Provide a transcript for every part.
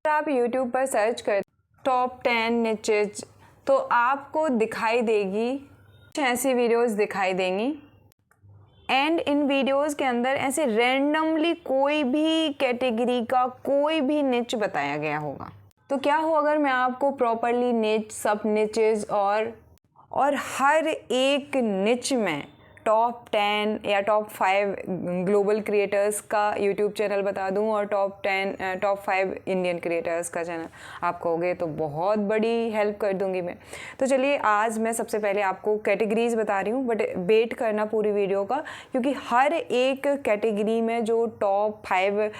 आप YouTube पर search कर टॉप 10 निचेज तो आपको दिखाई देगी, कुछ ऐसी वीडियोस दिखाई देंगी। एंड इन वीडियोस के अंदर ऐसे रैंडमली कोई भी कैटेगरी का कोई भी निच बताया गया होगा। तो क्या हो अगर मैं आपको प्रॉपरली निच, सब निचेज और हर एक निच में टॉप 10 या टॉप 5 ग्लोबल क्रिएटर्स का यूट्यूब चैनल बता दूं और टॉप 5 इंडियन क्रिएटर्स का चैनल आप कहोगे तो बहुत बड़ी हेल्प कर दूंगी मैं। तो चलिए आज मैं सबसे पहले आपको कैटेगरीज बता रही हूँ, बट वेट करना पूरी वीडियो का, क्योंकि हर एक कैटेगरी में जो टॉप 5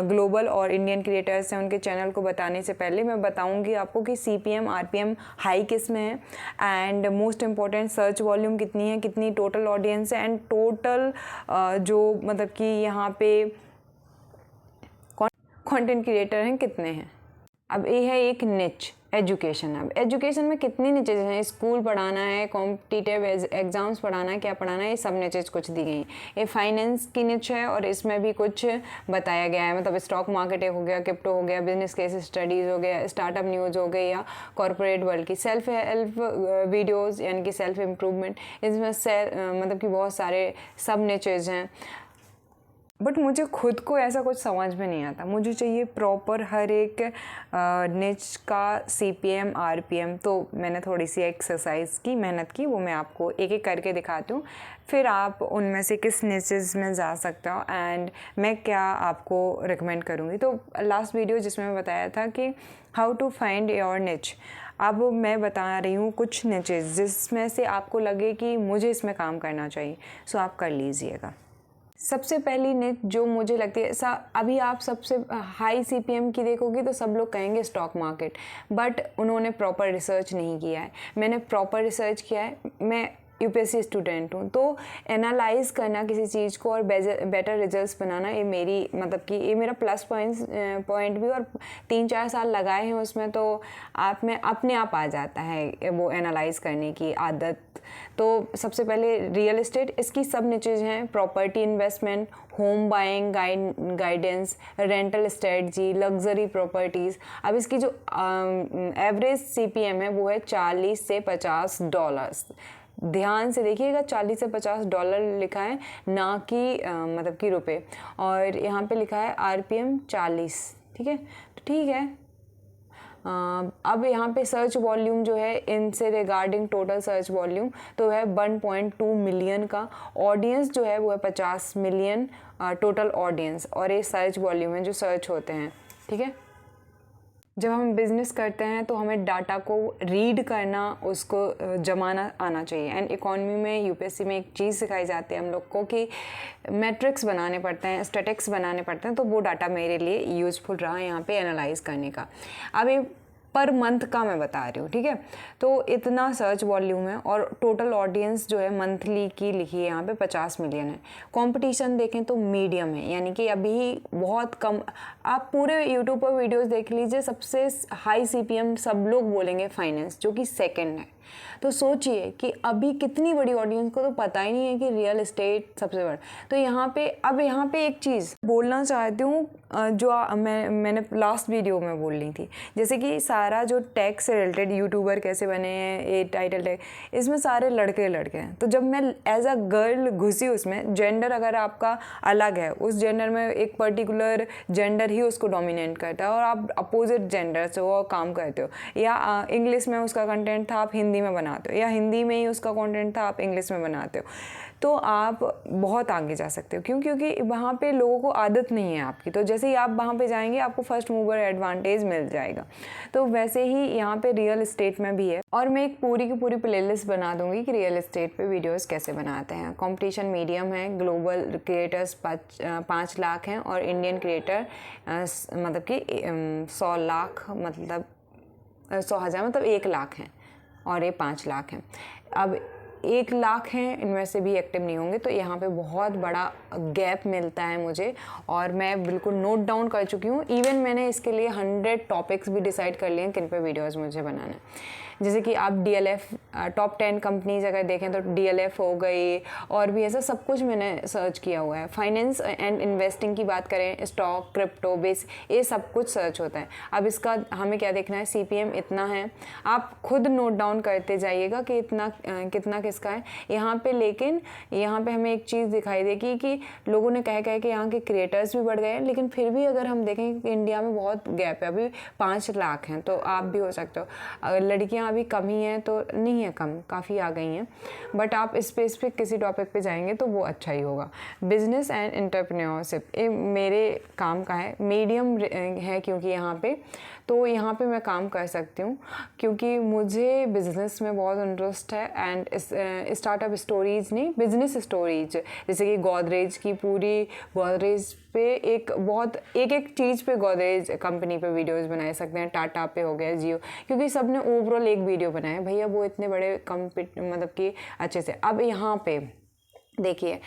ग्लोबल और इंडियन क्रिएटर्स हैं उनके चैनल को बताने से पहले मैं बताऊँगी आपको कि CPM RPM हाई किस में है and most important search volume कितनी है, कितनी टोटल ऑडियंस एंड टोटल जो मतलब कि यहाँ पे कंटेंट क्रिएटर हैं कितने हैं। अब ये है एक निच एजुकेशन। अब एजुकेशन में कितनी निचेज हैं, स्कूल पढ़ाना है, कॉम्पिटिटिव एग्जाम्स पढ़ाना है, क्या पढ़ाना है, ये सब निचेज कुछ दी गई हैं। ये फाइनेंस की निच है और इसमें भी कुछ बताया गया है, मतलब स्टॉक मार्केट हो गया, क्रिप्टो हो गया, बिजनेस केस स्टडीज़ हो गया, स्टार्टअप न्यूज़ हो गई या कॉर्पोरेट वर्ल्ड की सेल्फ हेल्प वीडियोज़ यानी कि सेल्फ इम्प्रूवमेंट, इसमें मतलब कि बहुत सारे सब निचेज हैं। बट मुझे खुद को ऐसा कुछ समझ में नहीं आता, मुझे चाहिए प्रॉपर हर एक निच का CPM RPM। तो मैंने थोड़ी सी एक्सरसाइज की, मेहनत की, वो मैं आपको एक एक करके दिखाती हूँ, फिर आप उनमें से किस निचेस में जा सकते हो एंड मैं क्या आपको रिकमेंड करूँगी। तो लास्ट वीडियो जिसमें मैं बताया था कि हाउ टू फाइंड योर निच, अब मैं बता रही हूँ कुछ निचेस जिसमें से आपको लगे कि मुझे इसमें काम करना चाहिए, सो आप कर लीजिएगा। सबसे पहली निच जो मुझे लगती है, अभी आप सबसे हाई CPM की देखोगे तो सब लोग कहेंगे स्टॉक मार्केट, बट उन्होंने प्रॉपर रिसर्च नहीं किया है। मैंने प्रॉपर रिसर्च किया है, मैं UPSC स्टूडेंट हूँ, तो एनालाइज करना किसी चीज़ को और बेटर रिजल्ट्स बनाना, ये मेरी मतलब कि ये मेरा प्लस पॉइंट भी, और 3-4 साल लगाए हैं उसमें, तो आप में अपने आप आ जाता है वो एनालाइज करने की आदत। तो सबसे पहले रियल एस्टेट, इसकी सब निचेज हैं, property investment, home buying guidance, rental strategy, luxury properties. अब इसकी जो एवरेज CPM है वो है $40 से $50। ध्यान से देखिएगा, $40 से $50 लिखा है, ना कि मतलब कि रुपए, और यहाँ पे लिखा है RPM 40। ठीक है, तो ठीक है। अब यहाँ पे सर्च वॉल्यूम जो है इनसे रिगार्डिंग टोटल सर्च वॉल्यूम तो है 1.2 मिलियन का, ऑडियंस जो है वो है 50 मिलियन टोटल ऑडियंस, और ये सर्च वॉल्यूम है जो सर्च होते हैं। ठीक है, जब हम बिज़नेस करते हैं तो हमें डाटा को रीड करना, उसको जमाना आना चाहिए। एंड इकोनॉमी में UPSC में एक चीज़ सिखाई जाती है हम लोग को कि मैट्रिक्स बनाने पड़ते हैं, स्टैटिक्स बनाने पड़ते हैं, तो वो डाटा मेरे लिए यूज़फुल रहा यहाँ पे एनालाइज करने का। अब ये पर मंथ का मैं बता रही हूँ, ठीक है। तो इतना सर्च वॉल्यूम है और टोटल ऑडियंस जो है मंथली की लिखी है यहाँ पे 50 मिलियन है। कंपटीशन देखें तो मीडियम है, यानी कि अभी बहुत कम। आप पूरे यूट्यूब पर वीडियोस देख लीजिए, सबसे हाई CPM सब लोग बोलेंगे फाइनेंस, जो कि सेकंड है। तो सोचिए कि अभी कितनी बड़ी ऑडियंस को तो पता ही नहीं है कि रियल एस्टेट सबसे बड़ा। तो यहाँ पे एक चीज़ बोलना चाहती हूँ जो मैंने लास्ट वीडियो में बोल रही थी, जैसे कि सारा जो टैग से रिलेटेड यूट्यूबर कैसे बने हैं, ये टाइटल टैग, इसमें सारे लड़के हैं। तो जब मैं एज अ गर्ल घुसी उसमें, जेंडर अगर आपका अलग है, उस जेंडर में एक पर्टिकुलर जेंडर ही उसको डोमिनेट करता है और आप अपोजिट जेंडर से वो काम करते हो, या इंग्लिश में उसका कंटेंट था आप हिंदी में बनाते हो, या हिंदी में ही उसका कंटेंट था आप इंग्लिश में बनाते हो, तो आप बहुत आगे जा सकते हो। क्यों? क्योंकि वहाँ पे लोगों को आदत नहीं है आपकी, तो जैसे ही आप वहाँ पे जाएंगे आपको फर्स्ट मूवर एडवांटेज मिल जाएगा। तो वैसे ही यहाँ पे रियल एस्टेट में भी है, और मैं एक पूरी की पूरी प्लेलिस्ट बना दूंगी कि रियल एस्टेट पे वीडियोस कैसे बनाते हैं। कंपटीशन मीडियम है, ग्लोबल क्रिएटर्स 5 लाख हैं और इंडियन क्रिएटर मतलब कि 100 लाख, मतलब 100,000 मतलब 1 लाख हैं, और ये 5 लाख हैं। अब 1 लाख हैं, इनमें से भी एक्टिव नहीं होंगे, तो यहाँ पे बहुत बड़ा गैप मिलता है मुझे, और मैं बिल्कुल नोट डाउन कर चुकी हूँ। इवन मैंने इसके लिए 100 टॉपिक्स भी डिसाइड कर लिए हैं किन पे वीडियोस मुझे बनाना है। जैसे कि आप DLF टॉप 10 कंपनीज अगर देखें तो DLF हो गई, और भी ऐसा सब कुछ मैंने सर्च किया हुआ है। फाइनेंस एंड इन्वेस्टिंग की बात करें, स्टॉक, क्रिप्टो, बेस, ये सब कुछ सर्च होता है। अब इसका हमें क्या देखना है, CPM इतना है, आप खुद नोट डाउन करते जाइएगा कि इतना कितना किसका है यहाँ पे। लेकिन यहाँ पे हमें एक चीज़ दिखाई देगी कि लोगों ने कह के यहाँ के क्रिएटर्स भी बढ़ गए हैं, लेकिन फिर भी अगर हम देखें कि इंडिया में बहुत गैप है, अभी 5 लाख हैं, तो आप भी हो सकते हो। अगर लड़कियाँ अभी कम ही हैं तो नहीं है, कम काफ़ी आ गई हैं, बट आप इस पे किसी टॉपिक पे जाएंगे तो वो अच्छा ही होगा। बिजनेस एंड एंटरप्रेन्योरशिप, ये मेरे काम का है, मीडियम है क्योंकि यहाँ पे, तो यहाँ पे मैं काम कर सकती हूँ क्योंकि मुझे बिज़नेस में बहुत इंटरेस्ट है। एंड स्टार्टअप स्टोरीज़ नहीं, बिजनेस स्टोरीज, जैसे कि गोदरेज की पूरी, गोदरेज पे एक चीज़ पे गोदरेज कंपनी पे वीडियोस बना सकते हैं, टाटा पे हो गया, जियो, क्योंकि सब ने ओवरऑल एक वीडियो बनाया भैया, वो इतने बड़े मतलब कि अच्छे से। अब यहाँ पे देखिए,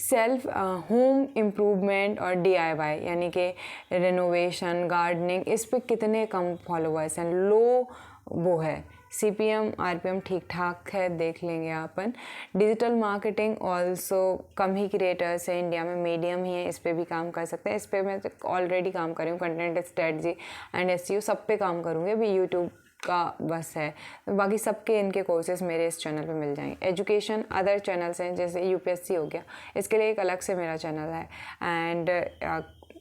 सेल्फ होम इम्प्रूवमेंट और DIY यानी कि रिनोवेशन, गार्डनिंग, इस पे कितने कम फॉलोवर्स हैं, लो वो है। CPM RPM ठीक ठाक है, देख लेंगे अपन। डिजिटल मार्केटिंग ऑल्सो कम ही क्रिएटर्स है इंडिया में, मीडियम ही है, इस पर भी काम कर सकते हैं। इस पर मैं ऑलरेडी काम कर रही हूँ, कंटेंट स्ट्रेटजी एंड SEO सब पे काम करूँगी। अभी यूट्यूब का बस है, बाकी सबके इनके कोर्सेज मेरे इस चैनल पे मिल जाएंगे। एजुकेशन अदर चैनल्स हैं, जैसे UPSC हो गया, इसके लिए एक अलग से मेरा चैनल है। एंड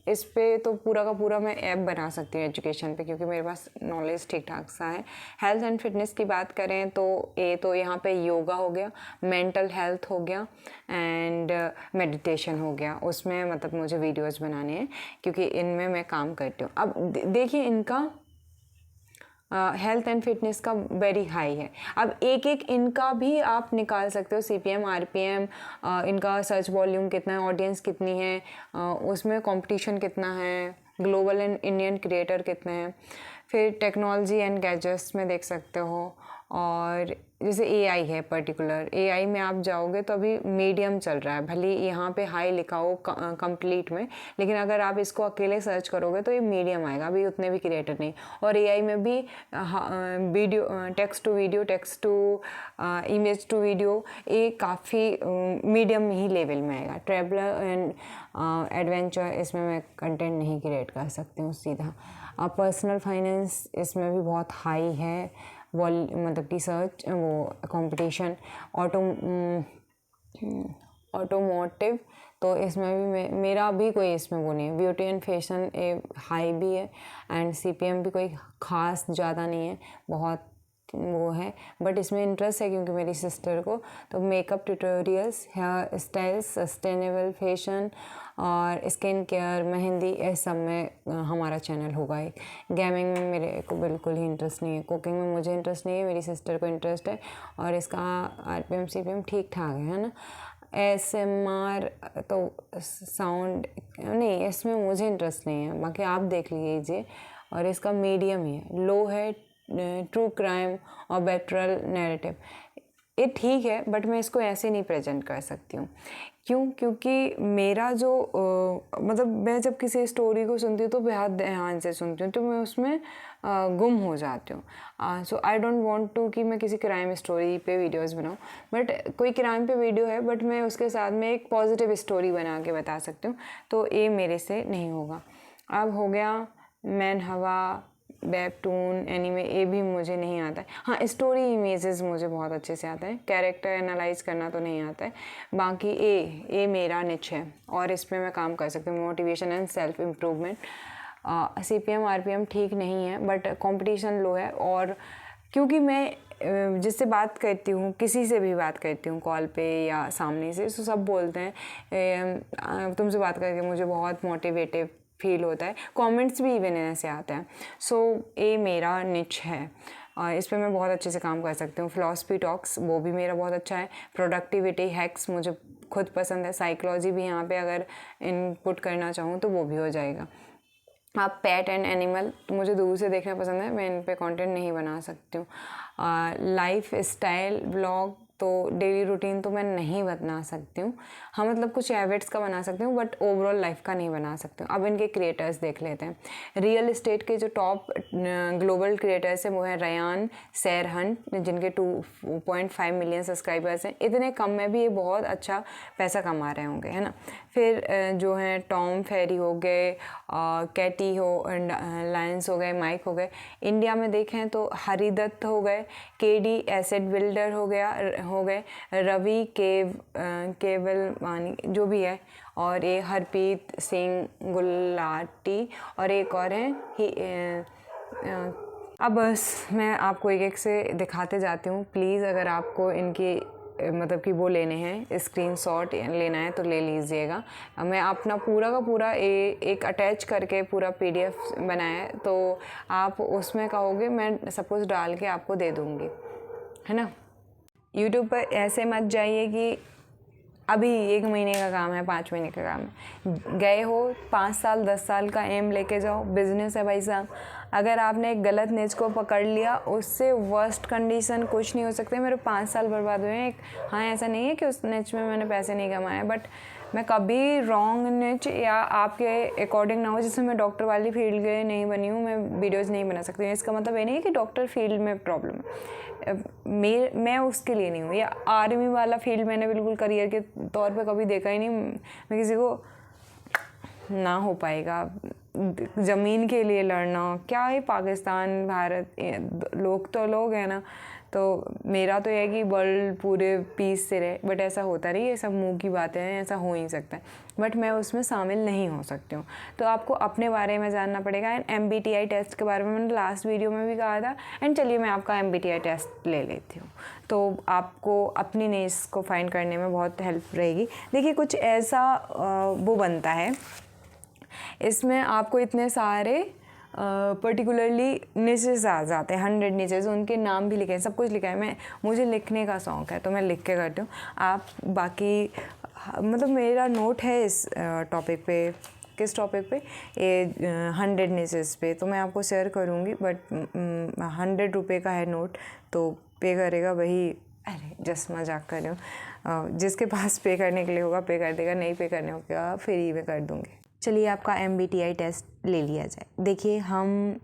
इस पे तो पूरा का पूरा मैं ऐप बना सकती हूँ एजुकेशन पे, क्योंकि मेरे पास नॉलेज ठीक ठाक सा है। हेल्थ एंड फिटनेस की बात करें तो ये तो यहाँ पे योगा हो गया, मेंटल हेल्थ हो गया एंड मेडिटेशन हो गया, उसमें मतलब मुझे वीडियोस बनाने हैं क्योंकि इनमें मैं काम करती हूँ। अब देखिए, इनका हेल्थ एंड फिटनेस का वेरी हाई है। अब एक इनका भी आप निकाल सकते हो, CPM RPM, इनका सर्च वॉल्यूम कितना है, ऑडियंस कितनी है, उसमें कंपटीशन कितना है, ग्लोबल एंड इंडियन क्रिएटर कितने हैं। फिर टेक्नोलॉजी एंड गैजेट्स में देख सकते हो, और जैसे AI है, पर्टिकुलर AI में आप जाओगे तो अभी मीडियम चल रहा है, भले यहाँ पे हाई लिखा हो कंप्लीट में, लेकिन अगर आप इसको अकेले सर्च करोगे तो ये मीडियम आएगा, अभी उतने भी क्रिएटर नहीं। और AI में भी video, text to video, text to image to video, ये काफ़ी मीडियम ही लेवल में आएगा। ट्रैवलर एंड एडवेंचर, इसमें मैं कंटेंट नहीं क्रिएट कर सकती हूँ सीधा। पर्सनल फाइनेंस, इसमें भी बहुत हाई है मतलब कि सर्च वो कंपटीशन। ऑटोमोटिव, तो इसमें भी मेरा भी कोई इसमें वो नहीं है। ब्यूटी एंड फैशन हाई भी है, एंड CPM भी कोई ख़ास ज़्यादा नहीं है, बहुत वो है, बट इसमें इंटरेस्ट है क्योंकि मेरी सिस्टर को। तो makeup tutorials, hair styles, sustainable fashion और स्किन केयर, मेहंदी, ये सब में हमारा चैनल होगा एक। गेमिंग में मेरे को बिल्कुल ही इंटरेस्ट नहीं है, कुकिंग में मुझे इंटरेस्ट नहीं है, मेरी सिस्टर को इंटरेस्ट है, और इसका RPM CPM ठीक ठाक है ना। ASMR तो साउंड नहीं, इसमें मुझे इंटरेस्ट नहीं है, बाकी आप देख लीजिए। और इसका मीडियम ही है, लो है। ट्रू क्राइम और बेट्रल नैरेटिव, ये ठीक है, बट मैं इसको ऐसे नहीं प्रेजेंट कर सकती हूँ। क्यों? क्योंकि मेरा जो मतलब मैं जब किसी स्टोरी को सुनती हूँ तो बहुत ध्यान से सुनती हूँ, तो मैं उसमें गुम हो जाती हूँ। सो आई डोंट वांट टू कि मैं किसी क्राइम स्टोरी पे वीडियोस बनाऊँ, बट कोई क्राइम पे वीडियो है, बट मैं उसके साथ में एक पॉजिटिव स्टोरी बना के बता सकती हूँ, तो ये मेरे से नहीं होगा। अब हो गया मैन हवा, वेबटून, एनीमे, ये भी मुझे नहीं आता है। हाँ, स्टोरी इमेजेस मुझे बहुत अच्छे से आता है, कैरेक्टर एनालाइज करना तो नहीं आता है। बाकी ये मेरा निच है और इस पर मैं काम कर सकती हूँ। Motivation and self improvement, CPM RPM ठीक नहीं है, बट कंपटीशन लो है। और क्योंकि मैं जिससे बात करती हूँ, किसी से भी बात करती हूँ कॉल पे या सामने से, तो सब बोलते हैं तुमसे बात करके मुझे बहुत मोटिवेटिव फील होता है, कमेंट्स भी इवन ऐसे आते हैं। सो ये मेरा निच है, इस पर मैं बहुत अच्छे से काम कर सकती हूँ। फिलॉसफी टॉक्स, वो भी मेरा बहुत अच्छा है। प्रोडक्टिविटी हैक्स मुझे खुद पसंद है। साइकोलॉजी भी यहाँ पे अगर इनपुट करना चाहूँ तो वो भी हो जाएगा। आप पेट एंड एनिमल, तो मुझे दूर से देखना पसंद है, मैं इन पे कंटेंट नहीं बना सकती हूँ। लाइफ स्टाइल ब्लॉग, तो डेली रूटीन तो मैं नहीं बना सकती हूँ। हाँ मतलब कुछ हैबिट्स का बना सकती हूँ, बट ओवरऑल लाइफ का नहीं बना सकती हूँ। अब इनके क्रिएटर्स देख लेते हैं। रियल एस्टेट के जो टॉप ग्लोबल क्रिएटर्स हैं वो हैं रयान सेरहन, जिनके 2.5 मिलियन सब्सक्राइबर्स हैं। इतने कम में भी ये बहुत अच्छा पैसा कमा रहे होंगे, है ना। फिर जो हैं टॉम फेरी हो गए, कैटी लायंस हो गए, माइक हो गए। इंडिया में देखें तो हरिदत्त हो गए, केडी एसेट बिल्डर हो गए, रवि केवलवानी जो भी है, और ये हरप्रीत सिंह गुलाटी, और एक और हैं अब बस मैं आपको एक एक से दिखाते जाती हूँ। प्लीज़ अगर आपको इनकी मतलब कि वो लेने हैं, स्क्रीनशॉट लेना है तो ले लीजिएगा। मैं अपना पूरा का पूरा एक अटैच करके पूरा PDF बनाया है, तो आप उसमें कहोगे मैं सपोज़ डाल के आपको दे दूँगी, है ना। यूट्यूब पर ऐसे मत जाइए कि अभी 1 महीने का काम है, 5 महीने का काम है, गए हो 5 साल 10 साल का एम लेके जाओ। बिजनेस है भाई साहब। अगर आपने एक गलत निच को पकड़ लिया, उससे वर्स्ट कंडीशन कुछ नहीं हो सकते। मेरे 5 साल बर्बाद हुए हैं। हाँ ऐसा नहीं है कि उस निच में मैंने पैसे नहीं कमाए, बट मैं कभी रॉन्ग निच या आपके अकॉर्डिंग ना हो। जैसे मैं डॉक्टर वाली फील्ड के नहीं बनी हूँ, मैं वीडियोज़ नहीं बना सकती हूँ। इसका मतलब ये नहीं है कि डॉक्टर फील्ड में प्रॉब्लम है, मैं उसके लिए नहीं हूँ। या आर्मी वाला फील्ड मैंने बिल्कुल करियर के तौर पे कभी देखा ही नहीं। मैं किसी को ना हो पाएगा। ज़मीन के लिए लड़ना क्या है, पाकिस्तान भारत लोग तो लोग हैं ना, तो मेरा तो यह है कि वर्ल्ड पूरे पीस से रहे, बट ऐसा होता नहीं। ये सब मुंह की बातें हैं, ऐसा हो ही सकता है, बट मैं उसमें शामिल नहीं हो सकती हूँ। तो आपको अपने बारे में जानना पड़ेगा। एंड MBTI टेस्ट के बारे में मैंने लास्ट वीडियो में भी कहा था। एंड चलिए मैं आपका MBTI टेस्ट ले लेती हूँ, तो आपको अपनी नीड्स को फाइंड करने में बहुत हेल्प रहेगी। देखिए कुछ ऐसा वो बनता है, इसमें आपको इतने सारे पर्टिकुलरली निचेस आ जाते हैं, 100 निचेस, उनके नाम भी लिखे हैं, सब कुछ लिखा है। मुझे लिखने का शौक़ है तो मैं लिख के करती हूँ। आप बाकी मतलब मेरा नोट है इस टॉपिक पे, किस टॉपिक पे, ये 100 निचेस पे, तो मैं आपको शेयर करूँगी। बट 100 रुपये का है नोट, तो पे करेगा वही। अरे जस्ट मजाक कर रही हूँ। जिसके पास पे करने के लिए होगा पे कर देगा, नहीं पे करने होगा फ्री में कर दूँगी। चलिए आपका MBTI टेस्ट ले लिया जाए। देखिए हम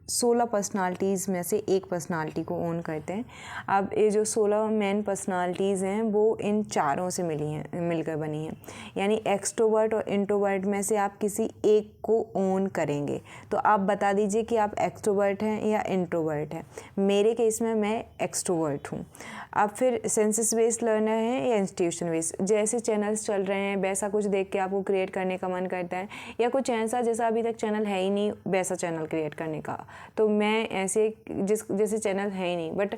16 पर्सनालिटीज़ में से एक पर्सनालिटी को ओन करते हैं। अब ये जो 16 मेन पर्सनालिटीज़ हैं वो इन चारों से मिलकर बनी हैं। यानी एक्सट्रोवर्ट और इंट्रोवर्ट में से आप किसी एक को ओन करेंगे। तो आप बता दीजिए कि आप एक्सट्रोवर्ट हैं या इंट्रोवर्ट हैं। मेरे केस में मैं एक्सट्रोवर्ट हूँ। अब फिर सेंसस बेस्ड लर्नर हैं या इंस्टीट्यूशन बेस्ड। जैसे चैनल्स चल रहे हैं वैसा कुछ देख के आपको क्रिएट करने का मन करता है, या कुछ ऐसा जैसा अभी तक चैनल है ही नहीं वैसा चैनल क्रिएट करने का। तो मैं ऐसे जैसे चैनल है ही नहीं, बट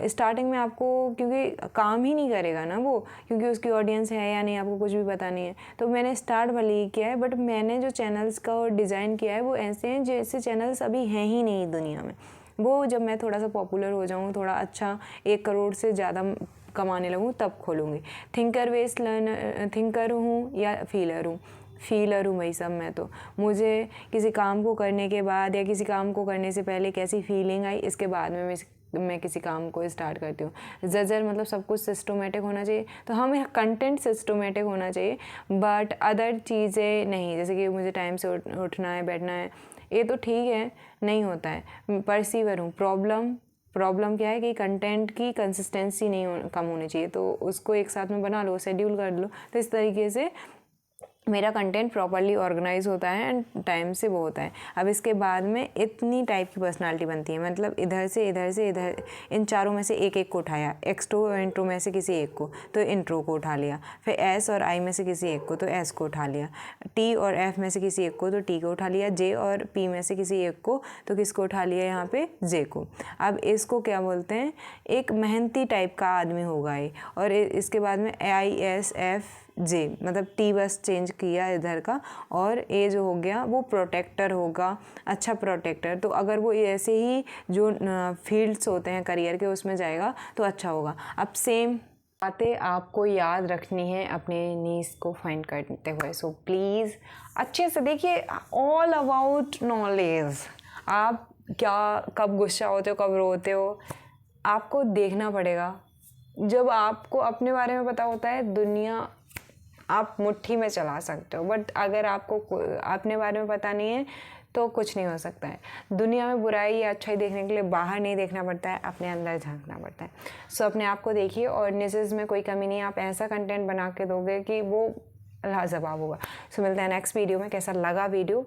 स्टार्टिंग में आपको क्योंकि काम ही नहीं करेगा ना वो, क्योंकि उसकी ऑडियंस है या नहीं आपको कुछ भी पता नहीं है। तो मैंने स्टार्ट भले ही किया है, बट मैंने जो चैनल्स का डिज़ाइन किया है वो ऐसे हैं जैसे चैनल्स अभी हैं ही नहीं दुनिया में। वो जब मैं थोड़ा सा पॉपुलर हो जाऊँ, थोड़ा अच्छा 1 करोड़ से ज़्यादा कमाने लगूँ, तब खोलूँगी। थिंकर बेस्ड लर्नर, थिंकर हूँ या फीलर हूँ भाई साहब। मैं तो मुझे किसी काम को करने के बाद या किसी काम को करने से पहले कैसी फीलिंग आई, इसके बाद में मैं किसी काम को स्टार्ट करती हूँ। जजर मतलब सब कुछ सिस्टमेटिक होना चाहिए, तो हमें कंटेंट सिस्टमेटिक होना चाहिए, बट अदर चीज़ें नहीं। जैसे कि मुझे टाइम से उठना है, बैठना है, ये तो ठीक है, नहीं होता है। परसीवर हूँ। प्रॉब्लम क्या है कि कंटेंट की कंसिस्टेंसी नहीं कम होनी चाहिए, तो उसको एक साथ में बना लो, शेड्यूल कर लो, तो इस तरीके से मेरा कंटेंट प्रॉपर्ली ऑर्गेनाइज होता है एंड टाइम से वो होता है। अब इसके बाद में इतनी टाइप की पर्सनालिटी बनती है, मतलब इधर से इधर, इन चारों में से एक को उठाया। एक्सट्रो और इंट्रो में से किसी एक को, तो इंट्रो को उठा लिया। फिर एस और आई में से किसी एक को, तो एस को उठा लिया। टी और एफ में से किसी एक को, तो टी को उठा लिया। जे और पी में से किसी एक को, तो किसको उठा लिया यहाँ पे, जे को। अब इसको क्या बोलते हैं, एक मेहनती टाइप का आदमी होगा ये। और इसके बाद में ISF जे, मतलब टी बस चेंज किया इधर का, और ए जो हो गया वो प्रोटेक्टर होगा, अच्छा प्रोटेक्टर। तो अगर वो ऐसे ही जो फील्ड्स होते हैं करियर के उसमें जाएगा तो अच्छा होगा। अब सेम बातें आपको याद रखनी है अपने नीड्स को फाइंड करते हुए। सो प्लीज़ अच्छे से देखिए, ऑल अबाउट नॉलेज। आप क्या कब गुस्सा होते हो, कब रोते हो, आपको देखना पड़ेगा। जब आपको अपने बारे में पता होता है, दुनिया आप मुट्ठी में चला सकते हो। बट अगर आपको अपने बारे में पता नहीं है तो कुछ नहीं हो सकता है। दुनिया में बुराई या अच्छाई देखने के लिए बाहर नहीं देखना पड़ता है, अपने अंदर झांकना पड़ता है। सो अपने आप को देखिए और निजेस में कोई कमी नहीं है। आप ऐसा कंटेंट बना के दोगे कि वो लाजवाब होगा। सो मिलते हैं नेक्स्ट वीडियो में। कैसा लगा वीडियो